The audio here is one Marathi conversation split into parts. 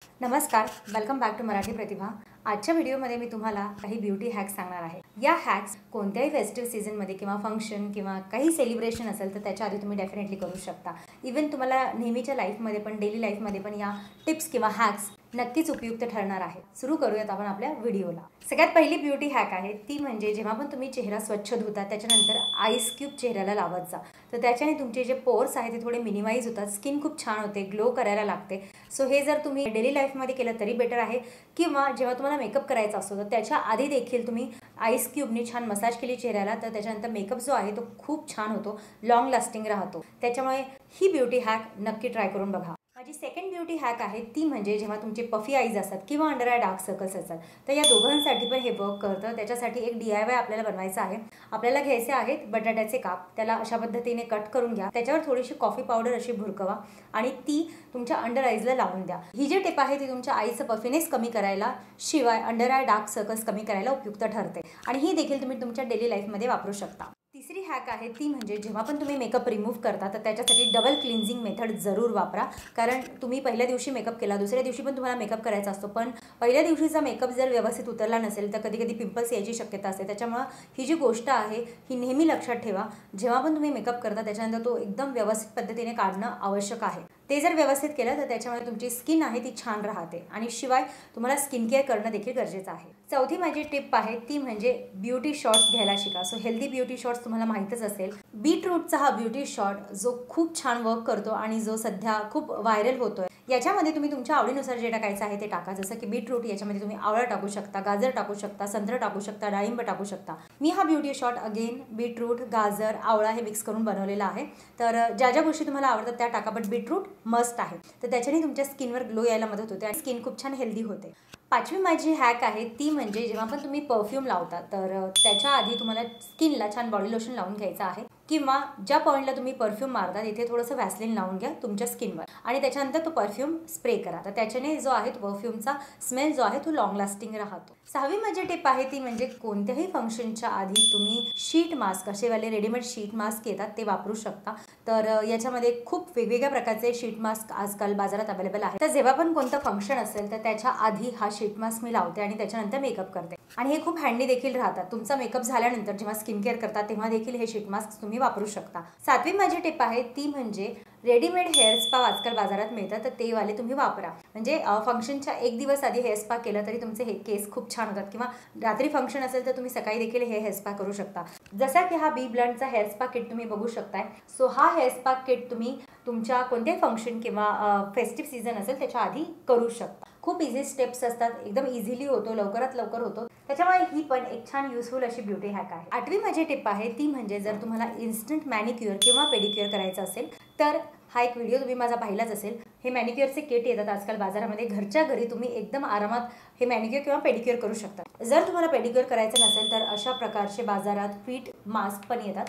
नमस्कार, वेलकम बॅक टू मराठी प्रतिभा। आजच्या व्हिडिओमध्ये मी तुम्हाला काही ब्युटी हॅक्स सांगणार आहे। या हॅक्स कोणत्याही फेस्टिव्ह सीझनमध्ये किंवा फंक्शन किंवा काही सेलिब्रेशन असेल तर त्याच्या आधी तुम्ही डेफिनेटली करू शकता। इवन तुम्हाला नेहमीच्या लाईफमध्ये पण डेली लाईफमध्ये पण या टिप्स किंवा हॅक्स नक्कीच उपयुक्त ठरणार आहे। सुरू करूयात आपण आपल्या व्हिडिओला। सगळ्यात पहिली ब्युटी हॅक आहे ती म्हणजे जेव्हा पण तुम्ही चेहरा स्वच्छ धुता त्याच्यानंतर आईस क्यूब चेहऱ्याला लावत जा, तर त्याच्याने तुमचे जे पोर्स आहेत ते थोडे मिनिमाइज होतात, स्किन खूप छान होते, ग्लो करायला लागते। सो हे जर तुम्ही डेली लाईफमध्ये केलं तरी बेटर आहे, किंवा जेव्हा तुम्हाला मेकअप करायचा असतो तर त्याच्या आधी देखील तुम्ही आईस क्यूबने छान मसाज केली चेहऱ्याला तर त्याच्यानंतर मेकअप जो आहे तो खूप छान होतो, लॉंग लास्टिंग राहतो। त्याच्यामुळे ही ब्युटी हॅक नक्की ट्राय करून बघा। माझी सेकंड ब्युटी हॅक आहे ती म्हणजे जेव्हा तुमचे पफी आईज असतात किंवा अंडर आय डार्क सर्कल्स असतात तर या दोघांसाठी पण हे वर्क करतं। त्याच्यासाठी एक DIY आपल्याला बनवायचं आहे। आपल्याला घ्यायचे आहेत बटाट्याचे काप, त्याला अशा पद्धतीने कट करून घ्या, त्याच्यावर थोडीशी कॉफी पावडर अशी भुरकवा आणि ती तुमच्या अंडर आईजला लावून द्या। ही जी टिप आहे ती तुमच्या आईचं पफीनेस कमी करायला शिवाय अंडर आय डार्क सर्कल्स कमी करायला उपयुक्त ठरते आणि ही देखील तुम्ही तुमच्या डेली लाईफमध्ये वापरू शकता। तिसरी हॅक आहे ती म्हणजे जेव्हा पण तुम्ही मेकअप रिमूव्ह करता तर त्याच्यासाठी डबल क्लिन्झिंग मेथड जरूर वापरा। कारण तुम्ही पहिल्या दिवशी मेकअप केला, दुसऱ्या दिवशी पण तुम्हाला मेकअप करायचा असतो, पण पहिल्या दिवशीचा मेकअप जर व्यवस्थित उतरला नसेल तर कधी कधी पिंपल्स यायची शक्यता असते। त्याच्यामुळे ही जी गोष्ट आहे ही नेहमी लक्षात ठेवा, जेव्हा पण तुम्ही मेकअप करता त्याच्यानंतर तो एकदम व्यवस्थित पद्धतीने काढणं आवश्यक आहे। ते जर व्यवस्थित केलं तर त्याच्यामुळे तुमची स्किन आहे ती छान राहते आणि शिवाय तुम्हाला स्किन केअर करणं देखील गरजेचं आहे। चौथी माझी टिप आहे ती म्हणजे ब्युटी शॉर्ट्स घ्यायला शिका। सो हेल्दी ब्युटी शॉर्ट्स तुम्हाला माहीतच असेल, बीटरूटचा हा ब्युटी शॉर्ट जो खूप छान वर्क करतो आणि जो सध्या खूप व्हायरल होतोय। याच्यामध्ये तुम्ही तुमच्या आवडीनुसार जे टाकायचं आहे ते टाका, जसं की बीटरूट, याच्यामध्ये तुम्ही आवळा टाकू शकता, गाजर टाकू शकता, संत्र टाकू शकता, डाळिंब टाकू शकता। मी हा ब्युटी शॉर्ट अगेन बीटरूट, गाजर, आवळा हे मिक्स करून बनवलेला आहे। तर ज्या ज्या गोष्टी तुम्हाला आवडतात त्या टाका, बट बीटरूट मस्ट आहे, तर त्याच्याने तुमच्या स्किनवर ग्लो यायला मदत होते आणि स्किन खूप छान हेल्दी होते। पाचवी माझी हॅक आहे ती म्हणजे जेव्हा पण तुम्ही परफ्यूम लावता तर त्याच्या आधी तुम्हाला स्किनला छान बॉडी लोशन लावून घ्यायचं आहे, किंवा ज्या पॉईंटला तुम्ही परफ्यूम मारता तिथे थोडंसं व्हॅसलिन लावून घ्या तुमच्या स्किनवर आणि त्याच्यानंतर तो परफ्यूम स्प्रे करा, तर त्याच्याने जो आहे तो परफ्यूमचा स्मेल जो आहे तो लॉंग लास्टिंग राहतो। सहावी माझी टिप आहे ती म्हणजे कोणत्याही फंक्शनच्या आधी तुम्ही शीट मास्क, असेवाले रेडीमेड शीट मास्क येतात ते वापरू शकता। तर याच्यामध्ये खूप वेगवेगळ्या प्रकारचे शीट मास्क आजकाल बाजारात अवेलेबल आहे। तर जेव्हा पण कोणतं फंक्शन असेल तर त्याच्या आधी हा शीट मास्क मी लावते आणि त्याच्यानंतर मेकअप करते आणि हे खूप हँडी देखील राहतात। तुमचा मेकअप झाल्यानंतर जेव्हा स्किन केअर करता तेव्हा देखील हे शीट मास्क तुम्ही वापरू शकता। सातवी माझी टिप आहे ती म्हणजे रेडीमेड हेअर स्पा आजकाल बाजारात मिळतात तर ते वाले तुम्ही वापरा। म्हणजे फंक्शनच्या एक दिवस आधी हेअर स्पा केलं तरी तुमचे हे केस खूप छान होतात, किंवा रात्री फंक्शन असेल तर तुम्ही सकाळी देखील हे हेअर स्पा करू शकता। जसा की हा बी ब्लंटचा हेअर स्पा किट तुम्ही बघू शकताय। सो हा हेअर स्पा किट तुम्ही तुमच्या कोणत्याही फंक्शन किंवा फेस्टिव्ह सीझन असेल त्याच्या आधी करू शकता। खूप इझी स्टेप्स असतात, एकदम इझिली होतो, लवकरात लवकर होतो, त्याच्यामुळे ही पण एक छान युजफुल अशी ब्युटी हॅक आहे। आठवी माझी टिप आहे ती म्हणजे जर तुम्हाला इन्स्टंट मॅनिक्युअर किंवा पेडिक्युअर करायचं असेल तर हा एक व्हिडिओ तुम्ही माझा पाहिलाच असेल। हे मॅनिक्युअरचे किट येतात आजकाल बाजारामध्ये, घरच्या घरी तुम्ही एकदम आरामात हे मॅनिक्युअर किंवा पेडिक्युअर करू शकता। जर तुम्हाला पेडिक्युअर करायचं नसेल तर अशा प्रकारचे बाजारात फीट मास्क पण येतात,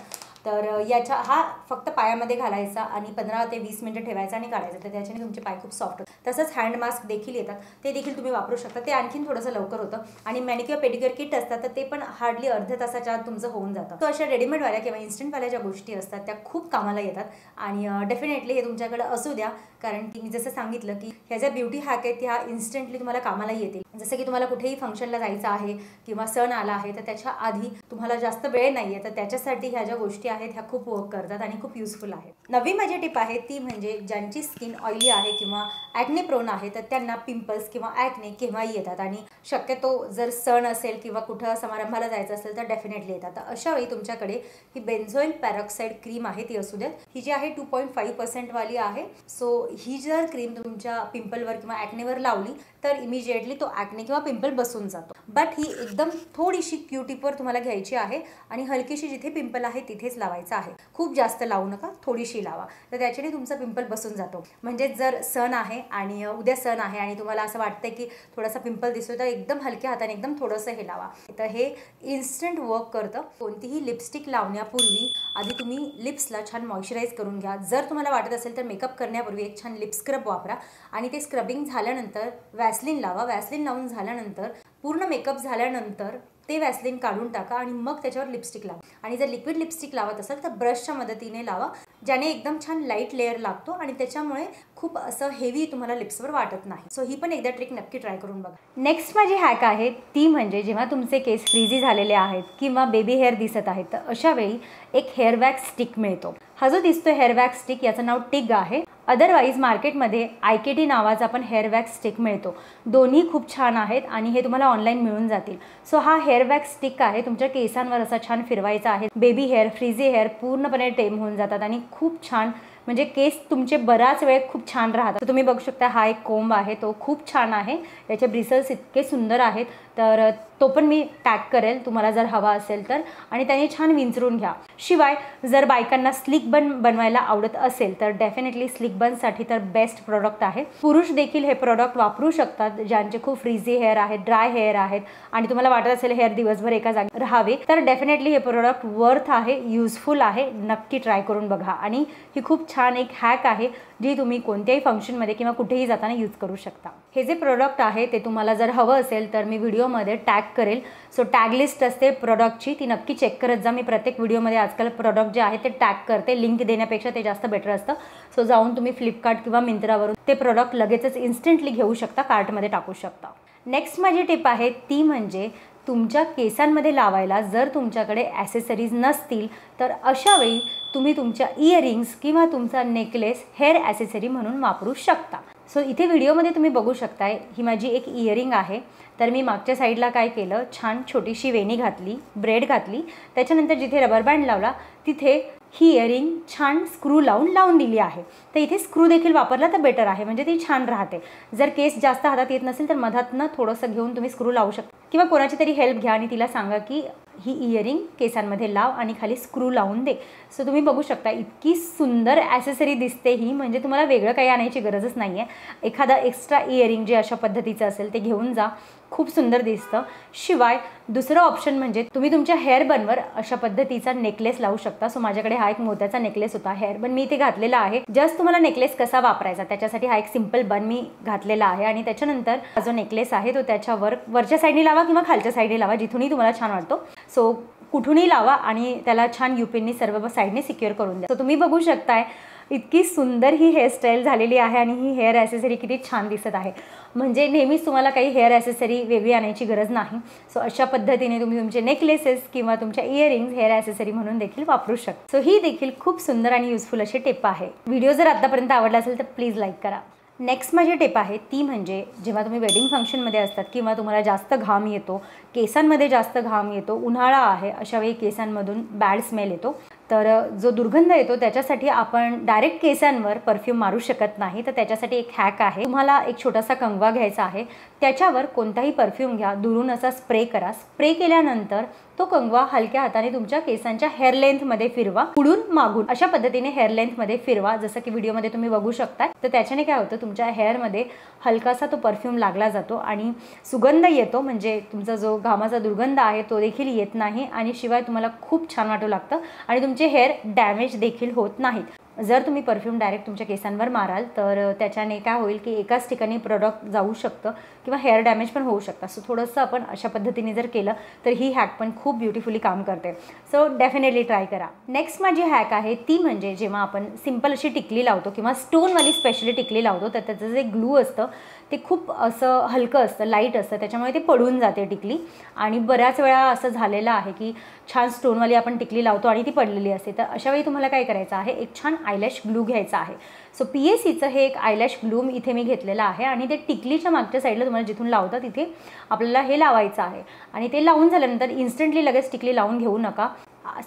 तर याच्या हा फक्त पायामध्ये घालायचा आणि 15 ते 20 मिनिटं ठेवायचा आणि काढायचा, तर त्याच्याने तुमचे पाय खूप सॉफ्ट होतात। तसंच हँड मास्क देखील येतात, ते देखील तुम्ही वापरू शकता, ते आणखीन थोडंसं लवकर होतं। आणि मॅनिक्युअर पेडिक्युअर किट असतात तर ते पण हार्डली अर्ध्या तासाच्या आत तुमचं होऊन जातं। तो अशा रेडीमेडवाल्या किंवा इन्स्टंटवाल्या ज्या गोष्टी असतात त्या खूप कामाला येतात आणि डेफिनेटली हे तुमच्याकडे असू द्या, कारण की मी जसं सांगितलं की ह्या ज्या ब्युटी हॅक आहेत त्या इन्स्टंटली तुम्हाला कामाला येतील। जसं की तुम्हाला कुठेही फंक्शनला जायचं आहे किंवा सण आला आहे तर त्याच्या आधी तुम्हाला जास्त वेळ नाही आहे, तर त्याच्यासाठी ह्या ज्या गोष्टी आहेत ह्या खूप वर्क करतात आणि खूप युजफुल आहेत। नववी माझी टिप आहे ती म्हणजे ज्यांची स्किन ऑइली आहे किंवा ॲक्ने प्रोन आहे तर त्यांना पिंपल्स किंवा ॲक्ने केव्हाही येतात आणि शक्यतो जर सण असेल किंवा कुठं समारंभाला जायचं असेल तर डेफिनेटली येतात। तर अशा वेळी तुमच्याकडे ही बेन्झोइल पेरॉक्साइड क्रीम आहे ती असू द्यात। ही जी आहे 2.5% वाली आहे। सो ही जर क्रीम तुमच्या पिंपलवर किंवा ॲक्नेवर लावली तर इमिजिएटली तो ॲक्ने किंवा पिंपल बसून जातो। बट ही एकदम थोडीशी क्यूटिपवर तुम्हाला घ्यायची आहे आणि हलकीशी जिथे पिंपल आहे तिथेच लावायचं आहे, खूप जास्त लावू नका, थोडीशी लावा, तर त्याच्याने तुमचा पिंपल बसून जातो। म्हणजे जर सण आहे आणि उद्या सण आहे आणि तुम्हाला असं वाटतंय की थोडासा पिंपल दिसतोय तर एकदम हलक्या हाताने एकदम थोडंसं हे लावा, तर हे इन्स्टंट वर्क करतं। कोणतीही लिपस्टिक लावण्यापूर्वी आधी तुम्ही लिप्सला छान मॉइश्चराईज करून घ्या। जर तुम्हाला वाटत असेल तर मेकअप करण्यापूर्वी एक छान लिप स्क्रब वापरा आणि ते स्क्रबिंग झाल्यानंतर व्हॅसलिन लावा। व्हॅसलिन लावून झाल्यानंतर पूर्ण मेकअप झाल्यानंतर ते वॅसलिन काढून टाका आणि मग त्याच्यावर लिपस्टिक लावा. आणि जर लिक्विड लिपस्टिक लावत असाल तर ब्रशच्या मदतीने लावा, ज्याने एकदम छान लाईट लेअर लागतो आणि त्याच्यामुळे खूप असं हेवी तुम्हाला लिप्सवर वाटत नाही. सो ही पण एकदा ट्रिक नक्की ट्राय करून बघा. नेक्स्ट माझी हॅक आहे ती म्हणजे जेव्हा तुमचे केस फ्रीझी झालेले आहेत किंवा बेबी हेअर दिसत आहेत तर अशा वेळी एक हेअर वॅक्स स्टिक मिळतो. हा जो दिसतो हेअर वॅक्स स्टिक याचं नाव टिग आहे. अदरवाईज मार्केटमध्ये IKT नावाचा पण हेअर वॅक्स स्टिक मिळतो. दोन्ही खूप छान आहेत आणि हे तुम्हाला ऑनलाईन मिळून जातील. सो हा हेअर वॅक्स स्टिक आहे, तुमच्या केसांवर असा छान फिरवायचा आहे. बेबी हेअर, फ्रीझी हेअर पूर्णपणे टेम होऊन जातात आणि खूप छान म्हणजे केस तुमचे बराच वेळ खूप छान राहतात. तुम्ही बघू शकता हा एक कोंब आहे, तो खूप छान आहे. त्याचे ब्रिसल्स इतके सुंदर आहेत, तर तो पण मी टॅग करेल तुम्हाला जर हवा असेल तर. आणि त्याने छान विंचरून घ्या. शिवाय जर बायकांना स्लिक बन बनवायला आवडत असेल तर डेफिनेटली स्लिक बनसाठी तर बेस्ट प्रोडक्ट आहे. पुरुष देखील हे प्रोडक्ट वापरू शकतात ज्यांचे खूप फ्रीझी हेअर आहेत, ड्राय हेअर आहेत आणि तुम्हाला वाटत असेल हेअर दिवसभर एका जागी राहावे तर डेफिनेटली हे प्रोडक्ट वर्थ आहे, युजफुल आहे. नक्की ट्राय करून बघा. आणि ही खूप छान एक हॅक आहे जी तुम्ही कोणत्याही फंक्शनमध्ये किंवा कुठेही जाताना यूज करू शकता. हे जे प्रोडक्ट आहे ते तुम्हाला जर हवं असेल तर मी व्हिडिओमध्ये टॅग करेल. सो टॅग लिस्ट असते प्रोडक्टची, ती नक्की चेक करत जा. मी प्रत्येक व्हिडिओमध्ये आजकाल प्रोडक्ट जे आहे ते टॅग करते. लिंक देण्यापेक्षा ते जास्त बेटर असतं. सो जाऊन तुम्ही फ्लिपकार्ट किंवा मिंत्रावरून ते प्रोडक्ट लगेचच इन्स्टंटली घेऊ शकता, कार्टमध्ये टाकू शकता. नेक्स्ट माझी टिप आहे ती म्हणजे तुमच्या केसांमध्ये लावायला जर तुमच्याकडे ॲसेसरीज नसतील तर अशा वेळी तुम्ही तुमच्या इयरिंग्स किंवा तुमचा नेकलेस हेअर ॲसेसरी म्हणून वापरू शकता. सो इथे व्हिडिओमध्ये तुम्ही बघू शकताय ही माझी एक इयरिंग आहे. तर मी मागच्या साईडला काय केलं, छान छोटीशी वेणी घातली, ब्रेड घातली, त्याच्यानंतर जिथे रबर बँड लावला तिथे ही इयरिंग छान स्क्रू लावून दिली आहे. तर इथे स्क्रू देखील वापरला तर बेटर आहे, म्हणजे ती छान राहते. जर केस जास्त हातात येत नसेल तर मधातनं थोडंसं घेऊन तुम्ही स्क्रू लावू शकता किंवा कोणाची तरी हेल्प घ्या आणि तिला सांगा की ही इयरिंग केसांमध्ये लाव आणि खाली स्क्रू लावून दे. सो तुम्ही बघू शकता इतकी सुंदर ॲसेसरी दिसते ही, म्हणजे तुम्हाला वेगळं काही आणायची गरजच नाही आहे. एखादा एक्स्ट्रा इयरिंग जे अशा पद्धतीचं असेल ते घेऊन जा, खूप सुंदर दिसतं. शिवाय दुसरं ऑप्शन म्हणजे तुम्ही तुमच्या हेअर बनवर अशा पद्धतीचा नेकलेस लावू शकता. सो माझ्याकडे हा एक मोत्याचा नेकलेस होता, हेअर बन मी इथे घातलेला आहे. जस्ट तुम्हाला नेकलेस कसा वापरायचा त्याच्यासाठी हा एक सिंपल बन मी घातलेला आहे. आणि त्याच्यानंतर हा जो नेकलेस आहे तो त्याच्यावर वरच्या साईडने लावा किंवा खालच्या साईडने लावा, जिथूनही तुम्हाला छान वाटतो. सो कुठूनही लावा आणि त्याला छान युपिननी सर्व साईडने सिक्युअर करून द्या. सो तुम्ही बघू शकताय इतकी सुंदर ही हेअरस्टाईल झालेली आहे आणि ही हेअर ॲसेसरी किती छान दिसत आहे. म्हणजे नेहमीच तुम्हाला काही हेअर ॲसेसरी वेगळी आणायची गरज नाही. सो अशा पद्धतीने तुम्ही तुमचे नेकलेसेस किंवा तुमच्या इयरिंग्स हेअर ॲसेसरी म्हणून देखील वापरू शकता. सो ही देखील खूप सुंदर आणि युजफुल अशी टिप आहे. व्हिडिओ जर आतापर्यंत आवडला असेल तर प्लीज लाईक करा. नेक्स्ट माझी टिप आहे ती म्हणजे जेव्हा तुम्ही वेडिंग फंक्शनमध्ये असतात किंवा तुम्हाला जास्त घाम येतो, केसांमध्ये जास्त घाम येतो, उन्हाळा आहे, अशा वेळी केसांमधून बॅड स्मेल येतो, तर जो दुर्गंध येतो त्याच्यासाठी आपण डायरेक्ट केसांवर परफ्यूम मारू शकत नाही. तर त्याच्यासाठी एक हॅक आहे. तुम्हाला एक छोटासा कंगवा घ्यायचा आहे, त्याच्यावर कोणताही परफ्यूम घ्या, दुरून असा स्प्रे करा. स्प्रे केल्यानंतर तो कंगवा हलक्या हाताने तुमच्या केसांच्या हेअर लेंथमध्ये फिरवा, पुढून मागून अशा पद्धतीने हेअर लेंथमध्ये फिरवा, जसं की व्हिडिओमध्ये तुम्ही बघू शकता. तर त्याच्याने काय होतं, तुमच्या हेअरमध्ये हलकासा तो परफ्यूम लागला जातो आणि सुगंध येतो, म्हणजे तुमचा जो घामाचा दुर्गंध आहे तो देखील येत नाही आणि शिवाय तुम्हाला खूप छान वाटू लागतं आणि तुमचे हेअर डॅमेज देखील होत नाहीत. जर तुम्ही परफ्यूम डायरेक्ट तुमच्या केसांवर माराल तर त्याच्याने काय होईल की एकाच ठिकाणी प्रोडक्ट जाऊ शकतं किंवा हेअर डॅमेज पण होऊ शकतं. सो थोडंसं आपण अशा पद्धतीने जर केलं तर ही हॅक पण खूप ब्युटिफुली काम करते. सो डेफिनेटली ट्राय करा. नेक्स्ट माझी हॅक आहे ती म्हणजे जेव्हा आपण सिंपल अशी टिकली लावतो किंवा स्टोनवाली स्पेशली टिकली लावतो तर त्याचं जे ग्लू असतं ते खूप असं हलकं असतं, लाईट असतं, त्याच्यामुळे ते पडून जाते टिकली. आणि बऱ्याच वेळा असं झालेलं आहे की छान स्टोनवाली आपण टिकली लावतो आणि ती पडलेली असते. तर अशा वेळी तुम्हाला काय करायचं आहे, एक छान आयलॅश ग्लू घ्यायचा आहे. सो PACचं हे एक आयलॅश ग्लू इथे मी घेतलेलं आहे आणि ते टिकलीच्या मागच्या साईडला तुम्हाला जिथून लावता तिथे आपल्याला हे लावायचं आहे. आणि ते लावून झाल्यानंतर इन्स्टंटली लगेच टिकली लावून घेऊ नका.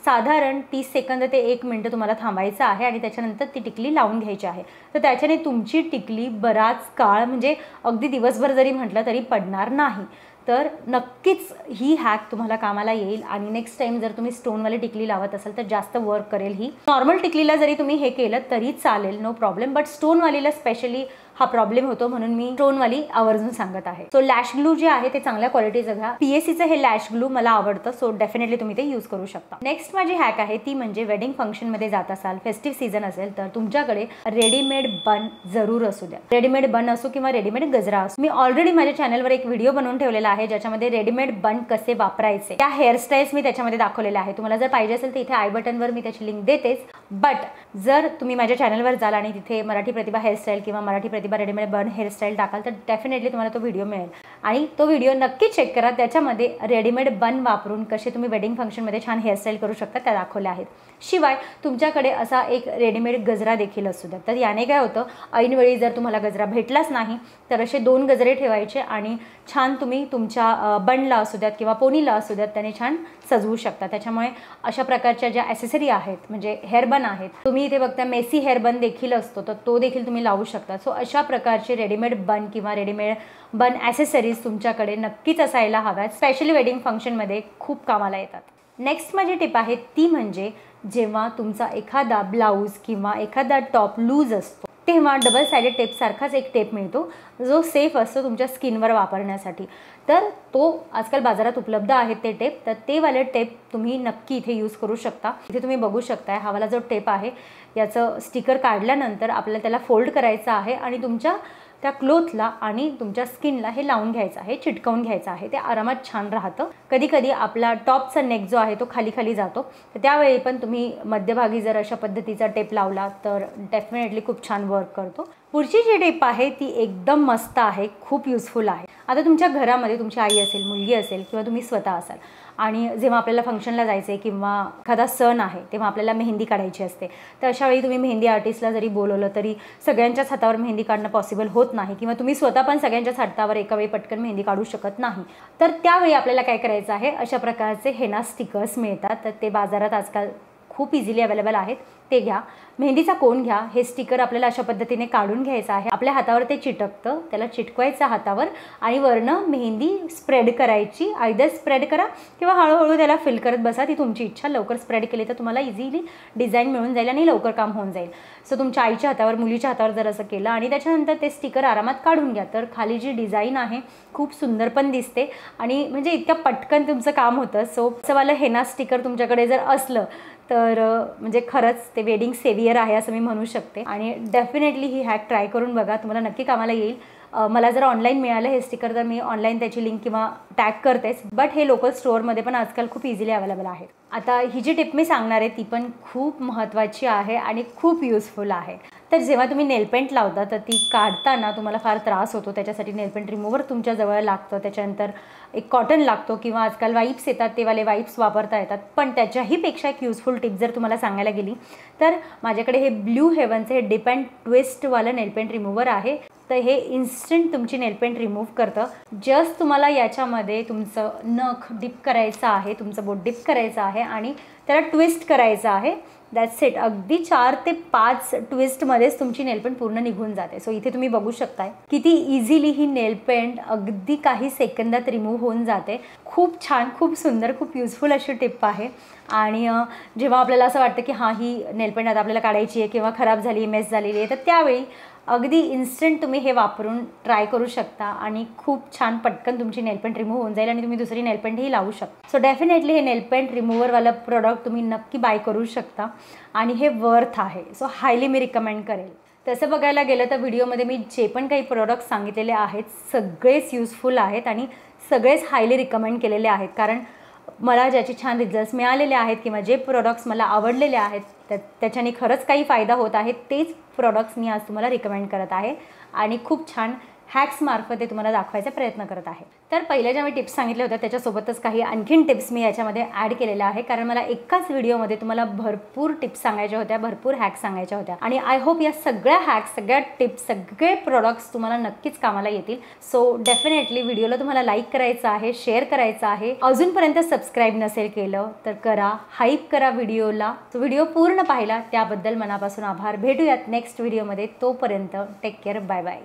साधारण 30 सेकंद ते 1 मिनिट तुम्हाला थांबायचं आहे आणि त्याच्यानंतर ती टिकली लावून घ्यायची आहे. तर त्याच्याने तुमची टिकली बराच काळ, म्हणजे अगदी दिवसभर जरी म्हटलं तरी पडणार नाही. तर नक्कीच ही हॅक तुम्हाला कामाला येईल आणि नेक्स्ट टाइम जर तुम्ही स्टोनवाली टिकली लावत असाल तर जास्त वर्क करेल ही. नॉर्मल टिकलीला जरी तुम्ही हे केलं तरी चालेल, नो प्रॉब्लेम, बट स्टोनवालीला स्पेशली हा प्रॉब्लेम होतो, म्हणून मी टोनवाली आवर्जून सांगत आहे. सो लॅश ग्लू जे आहे ते चांगल्या क्वालिटीचं घ्या. PSCचं हे लॅश ग्लू मला आवडतं, सो डेफिनेटली तुम्ही ते यूज करू शकता. नेक्स्ट माझी हॅक आहे ती म्हणजे वेडिंग फंक्शनमध्ये जात असाल, फेस्टिव्ह सीझन असेल तर तुमच्याकडे रेडीमेड बन जरूर असू द्या. रेडीमेड बन असो किंवा रेडीमेड गजरा असो. मी ऑलरेडी माझ्या चॅनलवर एक व्हिडिओ बनवून ठेवलेला आहे ज्याच्यामध्ये रेडीमेड बन कसे वापरायचे त्या हेअरस्टाईल्स मी त्याच्यामध्ये दाखवलेल्या आहे. तुम्हाला जर पाहिजे असेल तर इथे आय बटनवर मी त्याची लिंक देतेच. बट जर तुम्ही माझ्या चॅनलवर जाल आणि तिथे मराठी प्रतिभा हेअरस्टाईल किंवा मराठी प्रतिभा रेडीमेड बन हेअरस्टाईल टाकाल तर डेफिनेटली तुम्हाला तो व्हिडिओ मिळेल आणि तो व्हिडिओ नक्की चेक करा. त्याच्यामध्ये रेडीमेड बन वापरून कसे तुम्ही वेडिंग फंक्शनमध्ये छान हेअरस्टाईल करू शकता त्या दाखवल्या आहेत. शिवाय तुमच्याकडे असा एक रेडीमेड गजरा देखील असू द्या. तर याने काय होतं, ऐनवेळी जर तुम्हाला गजरा भेटलाच नाही तर असे 2 गजरे ठेवायचे आणि छान तुम्ही तुमच्या बनला असू द्यात किंवा पोनीला असू द्यात त्याने छान सजवू शकता. त्याच्यामुळे अशा प्रकारच्या ज्या ॲसेसरी आहेत म्हणजे हेअरबन आहेत, तुम्ही इथे बघता मेसी हेअरबन देखील असतो तर तो देखील तुम्ही लावू शकता. सो अशा प्रकारचे रेडीमेड बन किंवा रेडीमेड बन ॲसेसरीज तुमच्याकडे नक्कीच असायला हव्यात. स्पेशली वेडिंग फंक्शनमध्ये खूप कामाला येतात. नेक्स्ट माझी टिप आहे ती म्हणजे जेव्हा तुमचा एखादा ब्लाऊज किंवा एखादा टॉप लूज असतो तेव्हा डबल साइडेड टेप सारखाच एक टेप मिळतो जो सेफ असतो तुमच्या स्किनवर वापरण्यासाठी. तर तो आजकाल बाजारात उपलब्ध आहेत ते टेप. तर ते वाले टेप तुम्ही नक्की इथे यूज करू शकता. इथे तुम्ही बघू शकताय हा वाला जो टेप आहे याचं स्टिकर काढल्यानंतर आपल्याला त्याला फोल्ड करायचं आहे आणि तुमच्या त्या क्लोथला आणि तुमच्या स्किनला हे लावून घ्यायचं आहे, चिटकवून घ्यायचं आहे. ते आरामात छान राहतं. कधी कधी आपला टॉपचा नेक जो आहे तो खाली खाली जातो तर त्यावेळी पण तुम्ही मध्यभागी जर अशा पद्धतीचा टेप लावला तर डेफिनेटली खूप छान वर्क करतो. पुढची जी टेप आहे ती एकदम मस्त आहे, खूप युजफुल आहे. आता तुमच्या घरामध्ये तुमची आई असेल, मुलगी असेल किंवा तुम्ही स्वतः असाल आणि जेव्हा आपल्याला फंक्शनला जायचं आहे किंवा एखादा सण आहे तेव्हा आपल्याला मेहंदी काढायची असते. तर अशा वेळी तुम्ही मेहंदी आर्टिस्टला जरी बोलवलं तरी सगळ्यांच्याच हातावर मेहंदी काढणं पॉसिबल होत नाही किंवा तुम्ही स्वतः पण सगळ्यांच्याच हातावर एका वेळी पटकन मेहंदी काढू शकत नाही. तर त्यावेळी आपल्याला काय करायचं आहे, अशा प्रकारचे हेना स्टिकर्स मिळतात. तर ते बाजारात आजकाल खूप इझिली अवेलेबल आहेत, ते घ्या. मेहंदीचा कोन घ्या. हे स्टिकर आपल्याला अशा पद्धतीने काढून घ्यायचं आहे. आपल्या हातावर ते चिटकतं, त्याला चिटकवायचं हातावर आणि वरनं मेहंदी स्प्रेड करायची. आयदर स्प्रेड करा किंवा हळूहळू त्याला फिल करत बसा, ती तुमची इच्छा. लवकर स्प्रेड केली तर तुम्हाला इझिली डिझाईन मिळून जाईल आणि लवकर काम होऊन जाईल. सो तुमच्या आईच्या हातावर, मुलीच्या हातावर जर असं केलं आणि त्याच्यानंतर ते स्टिकर आरामात काढून घ्या तर खाली जी डिझाईन आहे खूप सुंदर पण दिसते आणि म्हणजे इतक्या पटकन तुमचं काम होतं. सो असंवालं हेना स्टिकर तुमच्याकडे जर असलं तर म्हणजे खरंच ते वेडिंग सेवियर आहे असं मी म्हणू शकते. आणि डेफिनेटली ही हॅक ट्राय करून बघा, तुम्हाला नक्की कामाला येईल. मला जर ऑनलाईन मिळालं हे स्टिकर तर मी ऑनलाईन त्याची लिंक किंवा टॅग करतेच. बट हे लोकल स्टोअरमध्ये पण आजकाल खूप इझिली अवेलेबल आहेत. आता ही जी टिप मी सांगणार आहे ती पण खूप महत्त्वाची आहे आणि खूप युजफुल आहे. तर जेव्हा तुम्ही नेलपेंट लावता तर ती काढताना तुम्हाला फार त्रास होतो. त्याच्यासाठी नेलपेंट रिमूव्हर तुमच्या जवळ लागतं. त्याच्यानंतर एक कॉटन लागतो किंवा आजकाल वाईप्स येतात, ते वाले वाईप्स वापरता येतात. पण त्याच्याही पेक्षा एक युजफुल टिप जर तुम्हाला सांगायला गेली तर माझ्याकडे हे ब्लू हेवनचे हे डिप अँड ट्विस्टवालं नेलपेंट रिमूव्हर आहे. तर हे इन्स्टंट तुमची नेलपेंट रिमूव्ह करतं. जस्ट तुम्हाला याच्यामध्ये तुमचं नख डिप करायचं आहे, तुमचं बोट डिप करायचं आहे आणि त्याला ट्विस्ट करायचं आहे. That's it. अगदी 4 ते 5 ट्विस्टमध्येच तुमची नेलपेंट पूर्ण निघून जाते. सो इथे तुम्ही बघू शकताय किती इझिली ही नेलपेंट अगदी काही सेकंदात रिमूव्ह होऊन जाते. खूप छान, खूप सुंदर, खूप युजफुल अशी टिप आहे. आणि जेव्हा आपल्याला असं वाटतं की हां ही नेलपेंट आता आपल्याला काढायची आहे किंवा खराब झाली, मेस झालेली आहे, तर त्यावेळी अगदी इन्स्टंट तुम्ही हे वापरून ट्राय करू शकता आणि खूप छान पटकन तुमची नेलपेंट रिमूव्ह होऊन जाईल आणि तुम्ही दुसरी नेलपेंटही लावू शकता. सो डेफिनेटली हे नेलपेंट रिमूव्हरवालं प्रोडक्ट तुम्ही नक्की बाय करू शकता आणि हे वर्थ आहे. सो हायली मी रिकमेंड करेल. तसं बघायला गेलं तर व्हिडिओमध्ये मी जे पण काही प्रोडक्ट्स सांगितलेले आहेत सगळेच युजफुल आहेत आणि सगळेच हायली रिकमेंड केलेले आहेत. कारण मला ज्याचे छान रिझल्ट्स मिळालेले आहेत किंवा जे प्रोडक्ट्स मला आवडलेले आहेत त्याच्याने खरंच काही फायदा होत आहे, तेच प्रोडक्ट्स मी आज तुम्हाला रिकमेंड करत आहे आणि खूप छान हॅक्समार्फत ते तुम्हाला दाखवायचा प्रयत्न करत आहे. तर पहिल्या ज्या मी टिप्स सांगितल्या होत्या त्याच्यासोबतच काही आणखीन टिप्स मी याच्यामध्ये ॲड केलेल्या आहे. कारण मला एकाच व्हिडिओमध्ये तुम्हाला भरपूर टिप्स सांगायच्या होत्या, भरपूर हॅक्स सांगायच्या होत्या आणि आय होप या सगळ्या हॅक्स, सगळ्या टिप्स, सगळे प्रोडक्ट्स तुम्हाला नक्कीच कामाला येतील. सो डेफिनेटली व्हिडिओला तुम्हाला लाईक करायचं आहे, शेअर करायचं आहे. अजूनपर्यंत सबस्क्राईब नसेल केलं तर करा, हाईप करा व्हिडिओला. तो व्हिडिओ पूर्ण पाहिला त्याबद्दल मनापासून आभार. भेटूयात नेक्स्ट व्हिडिओमध्ये. तोपर्यंत टेक केअर. Bye bye.